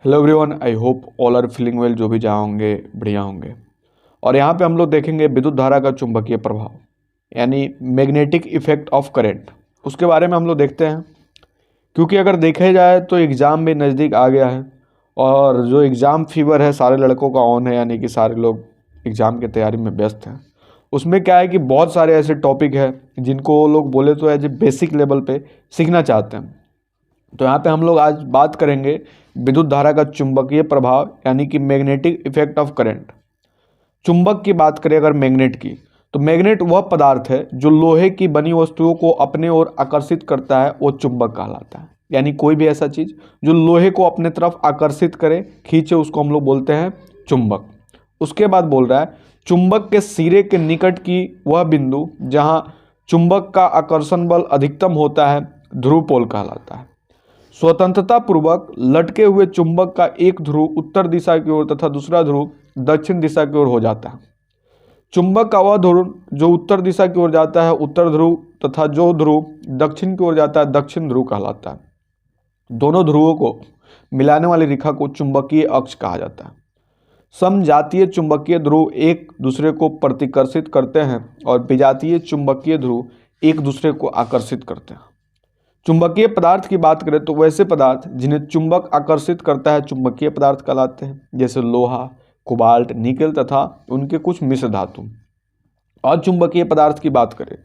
Hello everyone, I hope all are feeling well. जो भी जहाँ होंगे बढ़िया होंगे। और यहाँ पे हम लोग देखेंगे विद्युत धारा का चुंबकीय प्रभाव यानी मैग्नेटिक इफेक्ट ऑफ करंट। उसके बारे में हम लोग देखते हैं, क्योंकि अगर देखा जाए तो एग्ज़ाम भी नज़दीक आ गया है और जो एग्ज़ाम फीवर है सारे लड़कों का ऑन है, यानी कि सारे लोग एग्ज़ाम की तैयारी में व्यस्त हैं। उसमें क्या है कि बहुत सारे ऐसे टॉपिक है जिनको लोग बोले तो एज ए बेसिक लेवल पे सीखना चाहते हैं। तो यहाँ पे हम लोग आज बात करेंगे विद्युत धारा का चुंबकीय प्रभाव यानी कि मैग्नेटिक इफेक्ट ऑफ करंट। चुंबक की बात करें अगर मैग्नेट की, तो मैग्नेट वह पदार्थ है जो लोहे की बनी वस्तुओं को अपने ओर आकर्षित करता है, वो चुंबक कहलाता है। यानी कोई भी ऐसा चीज जो लोहे को अपने तरफ आकर्षित करे, खींचे, उसको हम लोग बोलते हैं चुंबक। उसके बाद बोल रहा है चुंबक के सिरे के निकट की वह बिंदु जहां चुंबक का आकर्षण बल अधिकतम होता है, ध्रुव पोल कहलाता है। स्वतंत्रता पूर्वक लटके हुए चुंबक का एक ध्रुव उत्तर दिशा की ओर तथा दूसरा ध्रुव दक्षिण दिशा की ओर हो जाता है। चुंबक का वह ध्रुव जो उत्तर दिशा की ओर जाता है, उत्तर ध्रुव, तथा जो ध्रुव दक्षिण की ओर जाता है, दक्षिण ध्रुव कहलाता है। दोनों ध्रुवों को मिलाने वाली रेखा को चुंबकीय अक्ष कहा जाता है। समजातीय चुंबकीय ध्रुव एक दूसरे को प्रतिकर्षित करते हैं और विजातीय चुंबकीय ध्रुव एक दूसरे को आकर्षित करते हैं। चुंबकीय पदार्थ की बात करें तो वैसे पदार्थ जिन्हें चुंबक आकर्षित करता है चुंबकीय पदार्थ कहलाते हैं, जैसे लोहा, कोबाल्ट, निकेल तथा उनके कुछ मिश्र धातु। अचुंबकीय पदार्थ की बात करें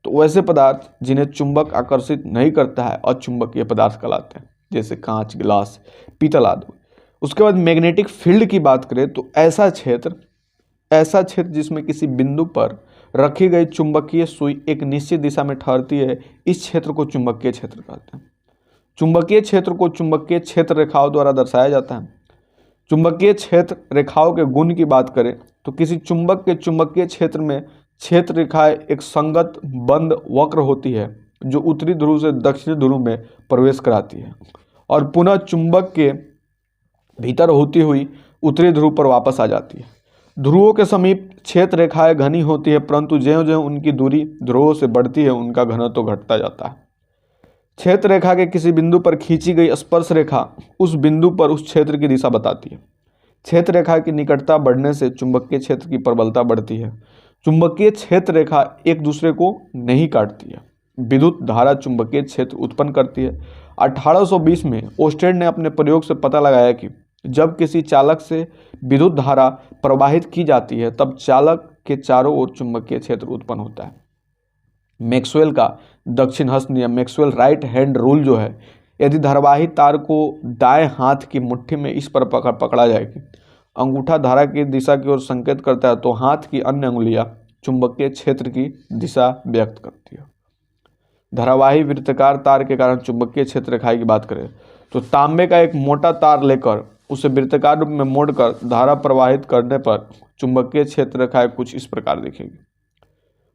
तो वैसे पदार्थ जिन्हें चुंबक आकर्षित नहीं करता है अचुंबकीय पदार्थ कहलाते हैं, जैसे कांच, गिलास, पीतल आदि। उसके बाद मैग्नेटिक फील्ड की बात करें तो ऐसा क्षेत्र जिसमें किसी बिंदु पर रखी गई चुंबकीय सुई एक निश्चित दिशा में ठहरती है, इस क्षेत्र को चुंबकीय क्षेत्र कहते हैं। चुंबकीय क्षेत्र को चुंबकीय क्षेत्र रेखाओं द्वारा दर्शाया जाता है। चुंबकीय क्षेत्र रेखाओं के गुण की बात करें तो किसी चुंबक के चुंबकीय क्षेत्र में क्षेत्र रेखाएं एक संगत बंद वक्र होती है जो उत्तरी ध्रुव से दक्षिणी ध्रुव में प्रवेश कराती है और पुनः चुंबक के भीतर होती हुई उत्तरी ध्रुव पर वापस आ जाती है। ध्रुवों के समीप क्षेत्र रेखाएं घनी होती है, परंतु ज्यों-ज्यों उनकी दूरी ध्रुवों से बढ़ती है उनका घनत्व घटता जाता है। क्षेत्र रेखा के किसी बिंदु पर खींची गई स्पर्श रेखा उस बिंदु पर उस क्षेत्र की दिशा बताती है। क्षेत्र रेखा की निकटता बढ़ने से चुंबकीय क्षेत्र की प्रबलता बढ़ती है। चुंबकीय क्षेत्र रेखा एक दूसरे को नहीं काटती है। विद्युत धारा चुंबकीय क्षेत्र उत्पन्न करती है। 1820 में ओस्टेड ने अपने प्रयोग से पता लगाया कि जब किसी चालक से विद्युत धारा प्रवाहित की जाती है तब चालक के चारों ओर चुंबकीय क्षेत्र उत्पन्न होता है। मैक्सवेल का दक्षिण हस्त नियम, मैक्सवेल राइट हैंड रूल जो है, यदि धारावाही तार को दाएं हाथ की मुट्ठी में इस पर पकड़ा जाए कि अंगूठा धारा की दिशा की ओर संकेत करता है तो हाथ की अन्य अंगुलियां चुंबकीय क्षेत्र की दिशा व्यक्त करती है। धारावाही वृत्ताकार तार के कारण चुंबकीय क्षेत्र रेखाएं की बात करें तो तांबे का एक मोटा तार लेकर उसे वृत्ताकार रूप में मोड़कर धारा प्रवाहित करने पर चुंबकीय क्षेत्र रेखाएं कुछ इस प्रकार दिखेगी।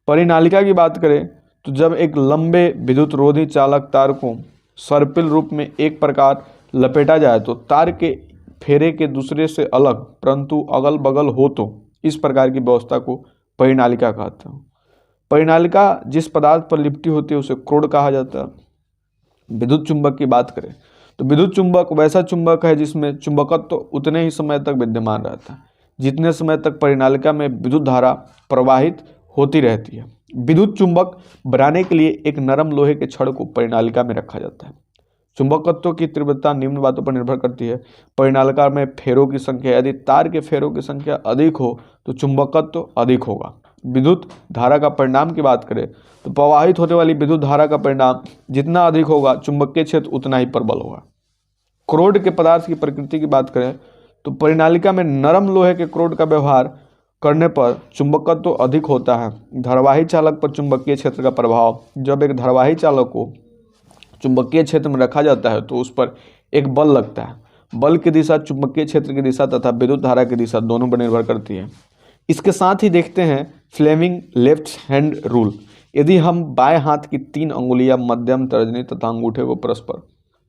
परिनालिका की बात करें तो जब एक लंबे विद्युत रोधी चालक तार को सर्पिल रूप में एक प्रकार लपेटा जाए तो तार के फेरे के दूसरे से अलग परंतु अगल बगल हो तो इस प्रकार की व्यवस्था को परिनालिका कहते हैं। परिनालिका जिस पदार्थ पर लिपटी होती है उसे क्रोड कहा जाता है। विद्युत चुंबक की बात करें तो विद्युत चुंबक वैसा चुंबक है जिसमें चुंबकत्व तो उतने ही समय तक विद्यमान रहता है जितने समय तक परिनालिका में विद्युत धारा प्रवाहित होती रहती है। विद्युत चुंबक बनाने के लिए एक नरम लोहे के छड़ को परिनालिका में रखा जाता है। चुंबकत्व की तीव्रता निम्न बातों पर निर्भर करती है। परिनालिका में फेरों की संख्या, यदि तार के फेरों की संख्या अधिक हो तो चुंबकत्व अधिक होगा। विद्युत धारा का परिणाम की बात करें तो प्रवाहित होने वाली विद्युत धारा का परिणाम जितना अधिक होगा चुंबकीय क्षेत्र उतना ही प्रबल होगा। क्रोड के पदार्थ की प्रकृति की बात करें तो परिनालिका में नरम लोहे के क्रोड का व्यवहार करने पर चुंबकत्व तो अधिक होता है। धारावाही चालक पर चुंबकीय क्षेत्र का प्रभाव, जब एक धारावाही चालक को चुंबकीय क्षेत्र में रखा जाता है तो उस पर एक बल लगता है। बल की दिशा चुंबकीय क्षेत्र की दिशा तथा विद्युत धारा की दिशा दोनों पर निर्भर करती है। इसके साथ ही देखते हैं फ्लेमिंग लेफ्ट हैंड रूल। यदि हम बाएं हाथ की 3 अंगुलियां मध्यम, तर्जनी तथा अंगूठे को परस्पर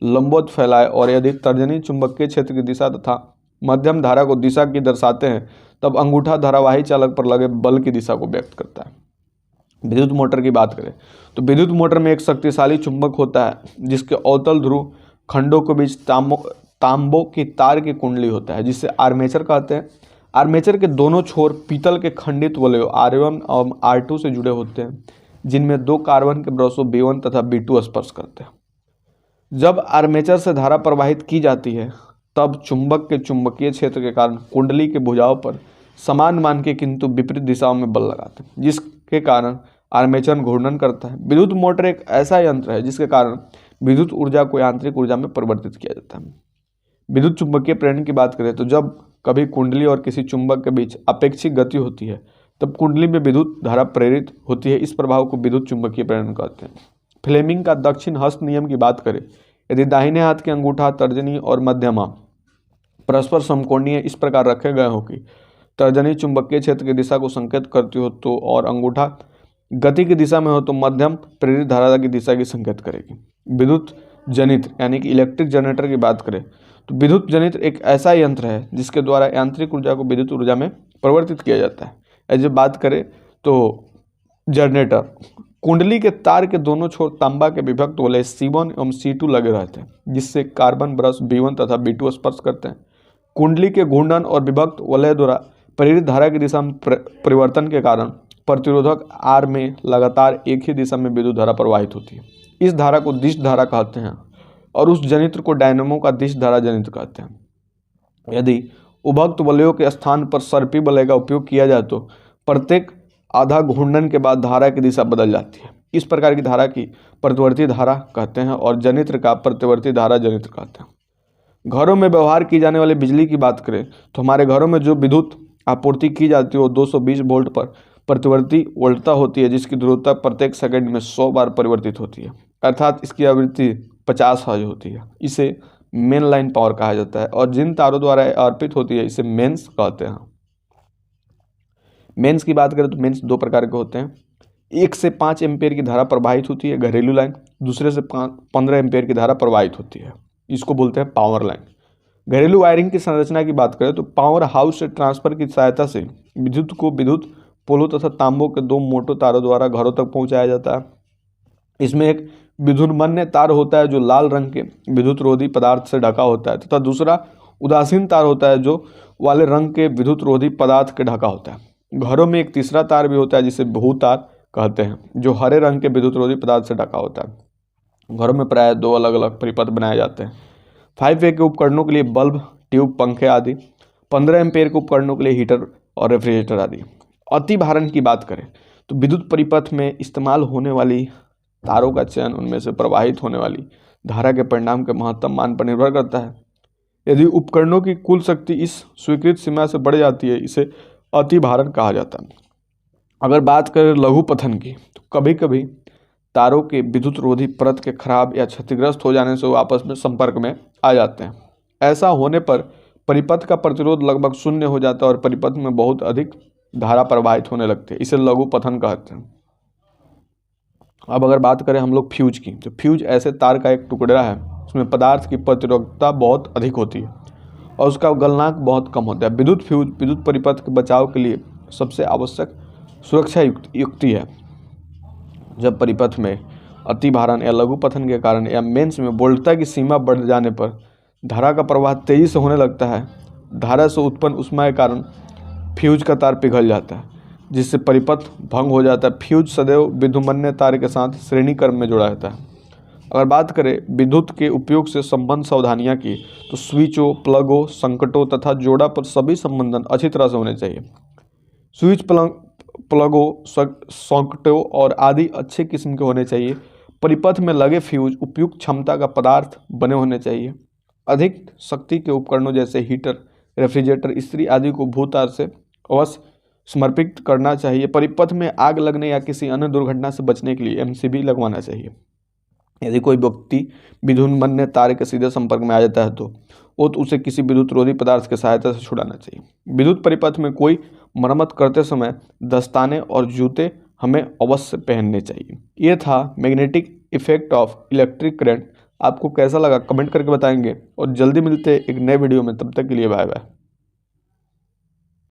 लंबवत फैलाएं और यदि तर्जनी चुंबकीय क्षेत्र की दिशा तथा मध्यम धारा को दिशा की दर्शाते हैं तब अंगूठा धारावाही चालक पर लगे बल की दिशा को व्यक्त करता है। विद्युत मोटर की बात करें तो विद्युत मोटर में एक शक्तिशाली चुंबक होता है जिसके अवतल ध्रुव खंडों के बीच तांबों की तार की कुंडली होता है, जिसे आर्मेचर कहते हैं। आर्मेचर के दोनों छोर पीतल के खंडित वलयों R1 और R2 से जुड़े होते हैं, जिनमें 2 कार्बन के ब्रशों B1 तथा B2 स्पर्श करते हैं। जब आर्मेचर से धारा प्रवाहित की जाती है, तब चुंबक के चुंबकीय क्षेत्र के कारण कुंडली के भुजाओं पर समान मान के किंतु विपरीत दिशाओं में बल लगाते हैं, जिसके कारण आर्मेचर घूर्णन करता है। विद्युत मोटर एक ऐसा यंत्र है जिसके कारण विद्युत ऊर्जा को यांत्रिक ऊर्जा में परिवर्तित किया जाता है। विद्युत चुंबकीय प्रेरण की बात करें तो जब कभी कुंडली और किसी चुंबक के बीच अपेक्षिक गति होती है, तब कुंडली में विद्युत धारा प्रेरित होती है। इस प्रभाव को विद्युत चुंबकीय प्रेरण कहते हैं। फ्लेमिंग का दक्षिण हस्त नियम की बात करें, यदि दाहिने हाथ के अंगूठा, तर्जनी और मध्यमा परस्पर समकोणीय इस प्रकार रखे गए हो कि तर्जनी चुंबकीय क्षेत्र की दिशा को संकेत करती हो तो और अंगूठा गति की दिशा में हो तो मध्यम प्रेरित धारा की दिशा की संकेत करेगी। विद्युत जनित्र यानी कि इलेक्ट्रिक जनरेटर की बात करें तो विद्युत जनित्र एक ऐसा यंत्र है जिसके द्वारा यांत्रिक ऊर्जा को विद्युत ऊर्जा में परिवर्तित किया जाता है। जब बात करें तो जनरेटर, कुंडली के तार के दोनों छोर तांबा के विभक्त वलय C1 एवं C2 लगे रहते हैं, जिससे कार्बन ब्रश B1 तथा B2 स्पर्श करते हैं। कुंडली के घूर्णन और विभक्त वलय द्वारा प्रेरित धारा की दिशा में परिवर्तन के कारण प्रतिरोधक R में लगातार एक ही दिशा में विद्युत धारा प्रवाहित होती है। इस धारा को दिश धारा कहते हैं और उस जनित्र को डायनेमो का दिश धारा जनित्र कहते हैं। यदि उभक्त वलयों के स्थान पर सर्पी वलय का उपयोग किया जाए तो प्रत्येक आधा घूर्णन के बाद धारा की दिशा बदल जाती है। इस प्रकार की धारा की प्रतिवर्ती धारा कहते हैं और जनित्र का प्रतिवर्ती धारा जनित्र कहते हैं। घरों में व्यवहार की जाने वाली बिजली की बात करें तो हमारे घरों में जो विद्युत आपूर्ति की जाती है वो 220 वोल्ट पर प्रतिवर्ती वोल्टता होती है, जिसकी ध्रुवता प्रत्येक सेकंड में 100 बार परिवर्तित होती है, अर्थात इसकी आवृत्ति 50 हर्ट्ज होती है। इसे मेन लाइन पावर कहा जाता है और जिन तारों द्वारा अर्पित होती है इसे मेंस कहते हैं। मेंस की बात करें तो मेंस 2 प्रकार के होते हैं। 1 से 5 एम्पियर की धारा प्रवाहित होती है घरेलू लाइन, दूसरे से 15 एम्पियर की धारा प्रवाहित होती है, इसको बोलते हैं पावर लाइन। घरेलू वायरिंग की संरचना की बात करें तो पावर हाउस से ट्रांसफर की सहायता से विद्युत को विद्युत पोलो तथा तांबों के 2 मोटे तारों द्वारा घरों तक पहुंचाया जाता है। इसमें एक विद्युन्मन्य तार होता है जो लाल रंग के विद्युत रोधी पदार्थ से ढका होता है तथा दूसरा उदासीन तार होता है जो वाले रंग के विद्युत रोधी पदार्थ के ढका होता है। घरों में एक तीसरा तार भी होता है जिसे बहुतार कहते हैं, जो हरे रंग के विद्युत रोधी पदार्थ से ढका होता है। घरों में प्राय 2 अलग अलग परिपथ बनाए जाते हैं। 5A के उपकरणों के लिए बल्ब, ट्यूब, पंखे आदि, 15 एम्पेयर के उपकरणों के लिए हीटर और रेफ्रिजरेटर आदि। अति भारण की बात करें तो विद्युत परिपथ में इस्तेमाल होने वाली तारों का चयन उनमें से प्रवाहित होने वाली धारा के परिणाम के महत्तम मान पर निर्भर करता है। यदि उपकरणों की कुल शक्ति इस स्वीकृत सीमा से बढ़ जाती है इसे अति भारण कहा जाता है। अगर बात करें लघु पथन की तो कभी कभी तारों के विद्युत रोधी परत के खराब या क्षतिग्रस्त हो जाने से वो आपस में संपर्क में आ जाते हैं। ऐसा होने पर परिपथ का प्रतिरोध लगभग 0 हो जाता है और परिपथ में बहुत अधिक धारा प्रवाहित होने लगती है, इसे लघु पथन कहते हैं। अब अगर बात करें हम लोग फ्यूज की तो फ्यूज ऐसे तार का एक टुकड़ा है उसमें पदार्थ की प्रतिरोधकता बहुत अधिक होती है और उसका गलनांक बहुत कम होता है। विद्युत फ्यूज विद्युत परिपथ के बचाव के लिए सबसे आवश्यक सुरक्षा युक्ति है। जब परिपथ में अति भारण या लघु पथन के कारण या मेंस में वोल्टता की सीमा बढ़ जाने पर धारा का प्रवाह तेजी से होने लगता है। धारा से उत्पन्न ऊष्मा के कारण फ्यूज का तार पिघल जाता है जिससे परिपथ भंग हो जाता है। फ्यूज सदैव विद्युन्मन्य तार के साथ श्रेणी क्रम में जुड़ा रहता है। अगर बात करें विद्युत के उपयोग से संबंध सावधानियां की तो स्विचों, प्लगों, संकटों तथा जोड़ा पर सभी संबंधन अच्छी तरह से होने चाहिए। स्विच, प्लगों, संकटों और आदि अच्छे किस्म के होने चाहिए। परिपथ में लगे फ्यूज उपयुक्त क्षमता का पदार्थ बने होने चाहिए। अधिक शक्ति के उपकरणों जैसे हीटर, रेफ्रिजरेटर, इस्त्री आदि को भूतार से अवश्य समर्पित करना चाहिए। परिपथ में आग लगने या किसी अन्य दुर्घटना से बचने के लिए MCB लगवाना चाहिए। यदि कोई व्यक्ति विद्युन्मन्य तार के सीधे संपर्क में आ जाता है तो उसे किसी विद्युत रोधी पदार्थ की सहायता से छुड़ाना चाहिए। विद्युत परिपथ में कोई मरम्मत करते समय दस्ताने और जूते हमें अवश्य पहनने चाहिए। ये था magnetic effect of electric current. आपको कैसा लगा कमेंट करके बताएंगे और जल्दी मिलते एक नए वीडियो में। तब तक के लिए बाय बाय।